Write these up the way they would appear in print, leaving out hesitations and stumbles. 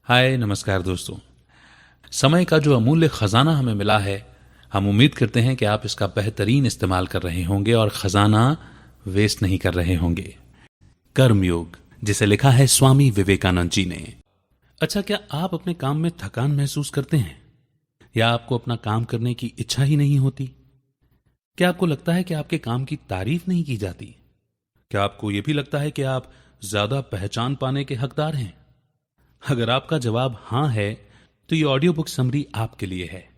हाय नमस्कार दोस्तों। समय का जो अमूल्य खजाना हमें मिला है, हम उम्मीद करते हैं कि आप इसका बेहतरीन इस्तेमाल कर रहे होंगे और खजाना वेस्ट नहीं कर रहे होंगे। कर्मयोग, जिसे लिखा है स्वामी विवेकानंद जी ने। अच्छा, क्या आप अपने काम में थकान महसूस करते हैं या आपको अपना काम करने की इच्छा ही नहीं होती? क्या आपको लगता है कि आपके काम की तारीफ नहीं की जाती? क्या आपको यह भी लगता है कि आप ज्यादा पहचान पाने के हकदार हैं? अगर आपका जवाब हां है, तो ये ऑडियो बुक समरी आपके लिए है।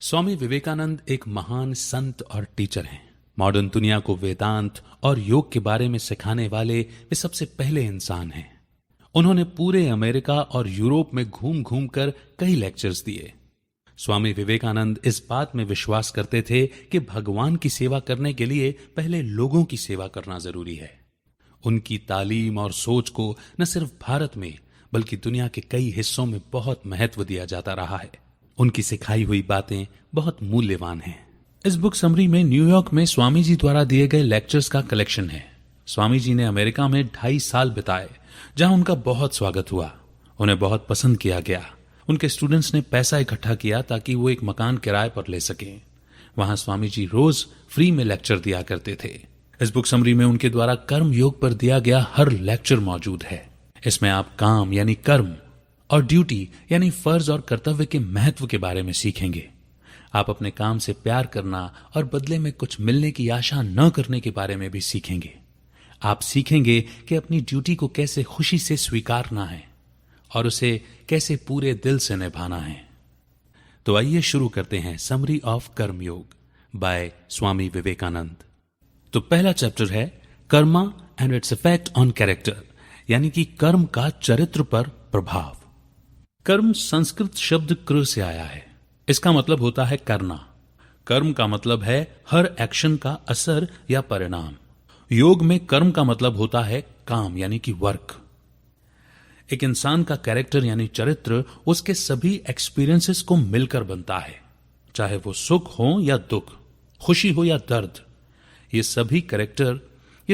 स्वामी विवेकानंद एक महान संत और टीचर हैं। मॉडर्न दुनिया को वेदांत और योग के बारे में सिखाने वाले वे सबसे पहले इंसान हैं। उन्होंने पूरे अमेरिका और यूरोप में घूम घूम कर कई लेक्चर्स दिए। स्वामी विवेकानंद इस बात में विश्वास करते थे कि भगवान की सेवा करने के लिए पहले लोगों की सेवा करना जरूरी है। उनकी तालीम और सोच को न सिर्फ भारत में बल्कि दुनिया के कई हिस्सों में बहुत महत्व दिया जाता रहा है। उनकी सिखाई हुई बातें बहुत मूल्यवान हैं। इस बुक समरी में न्यूयॉर्क में स्वामी जी द्वारा दिए गए लेक्चर्स का कलेक्शन है। स्वामी जी ने अमेरिका में 2.5 साल बिताए, जहां उनका बहुत स्वागत हुआ। उन्हें बहुत पसंद किया गया। उनके स्टूडेंट्स ने पैसा इकट्ठा किया ताकि वो एक मकान किराए पर ले सकें। वहां स्वामी जी रोज फ्री में लेक्चर दिया करते थे। इस बुक समरी में उनके द्वारा कर्म योग पर दिया गया हर लेक्चर मौजूद है। इसमें आप काम यानी कर्म और ड्यूटी यानी फर्ज और कर्तव्य के महत्व के बारे में सीखेंगे। आप अपने काम से प्यार करना और बदले में कुछ मिलने की आशा न करने के बारे में भी सीखेंगे। आप सीखेंगे कि अपनी ड्यूटी को कैसे खुशी से स्वीकारना है और उसे कैसे पूरे दिल से निभाना है। तो आइए शुरू करते हैं समरी ऑफ कर्मयोग बाय स्वामी विवेकानंद। तो पहला चैप्टर है Karma and its effect on character, यानी कि कर्म का चरित्र पर प्रभाव। कर्म संस्कृत शब्द कृ से आया है। इसका मतलब होता है करना। कर्म का मतलब है हर एक्शन का असर या परिणाम। योग में कर्म का मतलब होता है काम यानी कि वर्क। एक इंसान का कैरेक्टर यानी चरित्र उसके सभी एक्सपीरियंसेस को मिलकर बनता है, चाहे वो सुख हो या दुख, खुशी हो या दर्द। ये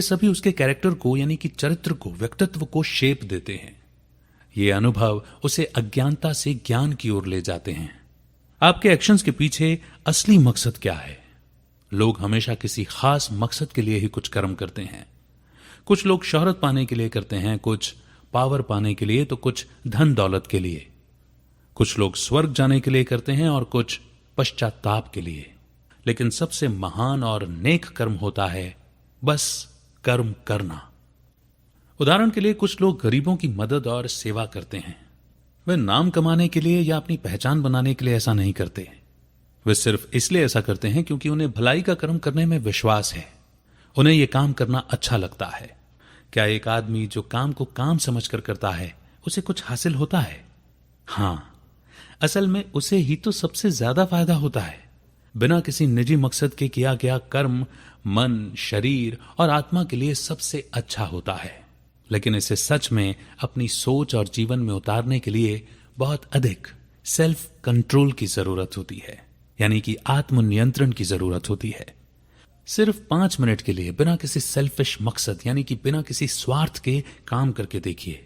सभी उसके कैरेक्टर को यानी कि चरित्र को, व्यक्तित्व को शेप देते हैं। ये अनुभव उसे अज्ञानता से ज्ञान की ओर ले जाते हैं। आपके एक्शंस के पीछे असली मकसद क्या है? लोग हमेशा किसी खास मकसद के लिए ही कुछ कर्म करते हैं। कुछ लोग शोहरत पाने के लिए करते हैं, कुछ पावर पाने के लिए, तो कुछ धन दौलत के लिए। कुछ लोग स्वर्ग जाने के लिए करते हैं और कुछ पश्चाताप के लिए। लेकिन सबसे महान और नेक कर्म होता है बस कर्म करना। उदाहरण के लिए कुछ लोग गरीबों की मदद और सेवा करते हैं। वे नाम कमाने के लिए या अपनी पहचान बनाने के लिए ऐसा नहीं करते। वे सिर्फ इसलिए ऐसा करते हैं क्योंकि उन्हें भलाई का कर्म करने में विश्वास है। उन्हें यह काम करना अच्छा लगता है। क्या एक आदमी जो काम को काम समझकर करता है उसे कुछ हासिल होता है? हां, असल में उसे ही तो सबसे ज्यादा फायदा होता है। बिना किसी निजी मकसद के किया गया कर्म मन, शरीर और आत्मा के लिए सबसे अच्छा होता है। लेकिन इसे सच में अपनी सोच और जीवन में उतारने के लिए बहुत अधिक सेल्फ कंट्रोल की जरूरत होती है, यानी कि आत्मनियंत्रण की जरूरत होती है। सिर्फ 5 मिनट के लिए बिना किसी सेल्फिश मकसद यानी कि बिना किसी स्वार्थ के काम करके देखिए।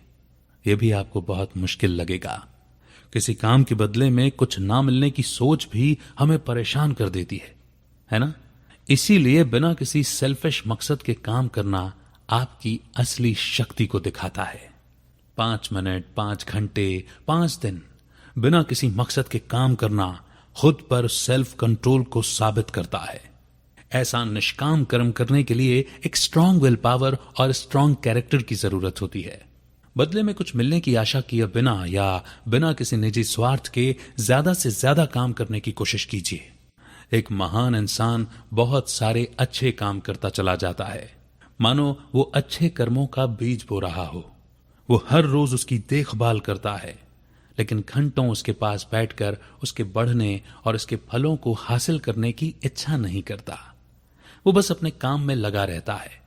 यह भी आपको बहुत मुश्किल लगेगा। किसी काम के बदले में कुछ ना मिलने की सोच भी हमें परेशान कर देती है ना? इसीलिए बिना किसी सेल्फिश मकसद के काम करना आपकी असली शक्ति को दिखाता है। 5 मिनट, 5 घंटे, 5 दिन बिना किसी मकसद के काम करना खुद पर सेल्फ कंट्रोल को साबित करता है। ऐसा निष्काम कर्म करने के लिए एक स्ट्रांग विल पावर और स्ट्रांग कैरेक्टर की जरूरत होती है। बदले में कुछ मिलने की आशा किए बिना या बिना किसी निजी स्वार्थ के ज्यादा से ज्यादा काम करने की कोशिश कीजिए। एक महान इंसान बहुत सारे अच्छे काम करता चला जाता है, मानो वो अच्छे कर्मों का बीज बो रहा हो। वो हर रोज उसकी देखभाल करता है, लेकिन घंटों उसके पास बैठकर उसके बढ़ने और उसके फलों को हासिल करने की इच्छा नहीं करता। वो बस अपने काम में लगा रहता है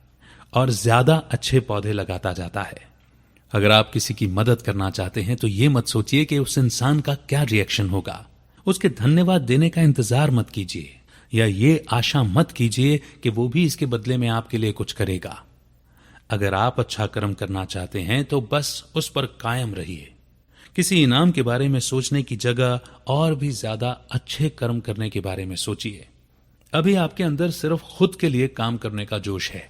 और ज्यादा अच्छे पौधे लगाता जाता है। अगर आप किसी की मदद करना चाहते हैं तो ये मत सोचिए कि उस इंसान का क्या रिएक्शन होगा। उसके धन्यवाद देने का इंतजार मत कीजिए या ये आशा मत कीजिए कि वो भी इसके बदले में आपके लिए कुछ करेगा। अगर आप अच्छा कर्म करना चाहते हैं तो बस उस पर कायम रहिए, किसी इनाम के बारे में सोचने की जगह और भी ज्यादा अच्छे कर्म करने के बारे में सोचिए। अभी आपके अंदर सिर्फ खुद के लिए काम करने का जोश है,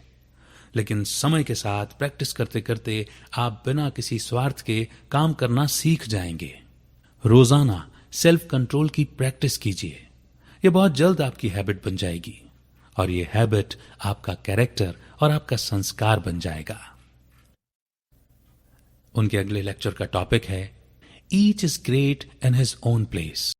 लेकिन समय के साथ प्रैक्टिस करते करते आप बिना किसी स्वार्थ के काम करना सीख जाएंगे। रोजाना सेल्फ कंट्रोल की प्रैक्टिस कीजिए। यह बहुत जल्द आपकी हैबिट बन जाएगी और ये हैबिट आपका कैरेक्टर और आपका संस्कार बन जाएगा। उनके अगले लेक्चर का टॉपिक है each is great in his own place.